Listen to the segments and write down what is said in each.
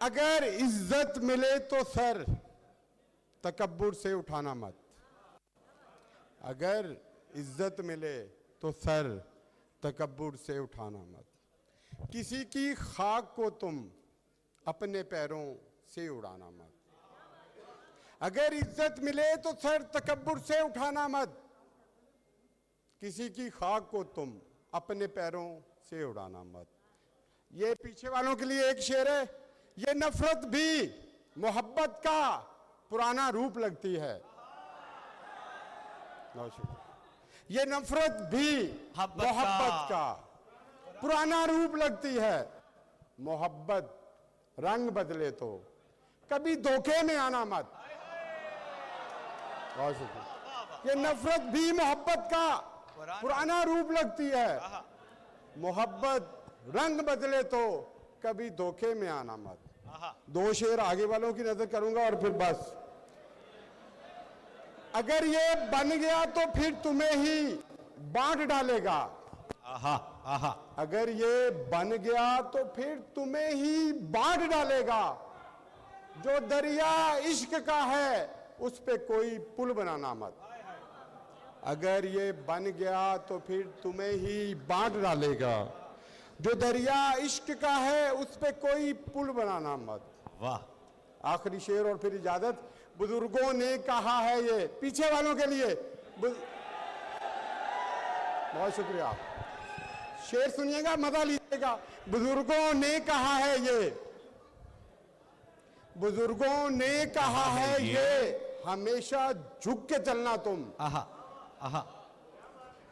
अगर इज्जत मिले तो सर, तकब्बुर से उठाना मत। अगर इज्जत मिले तो सर, तकब्बुर से उठाना मत। किसी की खाक को तुम अपने पैरों से उड़ाना मत। अगर इज्जत मिले तो सर, तकब्बुर से उठाना मत। किसी की खाक को तुम अपने पैरों से उड़ाना मत। ये पीछे वालों के लिए एक शेर है। ये नफरत भी मोहब्बत का पुराना रूप लगती है। ये नफरत भी मोहब्बत का पुराना रूप लगती है। मोहब्बत रंग बदले तो कभी धोखे में आना मत। ये नफरत भी मोहब्बत का पुराना रूप लगती है। मोहब्बत रंग बदले तो कभी धोखे में आना मत। दो शेर आगे वालों की नजर करूंगा और फिर बस। अगर ये बन गया तो फिर तुम्हें ही बांट डालेगा। अगर ये बन गया तो फिर तुम्हें ही बांट डालेगा। जो दरिया इश्क का है उस पे कोई पुल बनाना मत। अगर ये बन गया तो फिर तुम्हें ही बांट डालेगा। जो दरिया इश्क का है उस पे कोई पुल बनाना मत। वाह। आखिरी शेर और फिर इजाजत। बुजुर्गों ने कहा है, ये पीछे वालों के लिए बहुत शुक्रिया। शेर सुनिएगा, मजा लीजिएगा। बुजुर्गों ने कहा है ये, बुजुर्गों ने कहा है ये, हमेशा झुक के चलना तुम।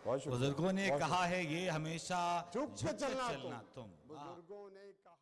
बुजुर्गों ने कहा है ये, हमेशा झुक के चलना तुम। बुजुर्गों ने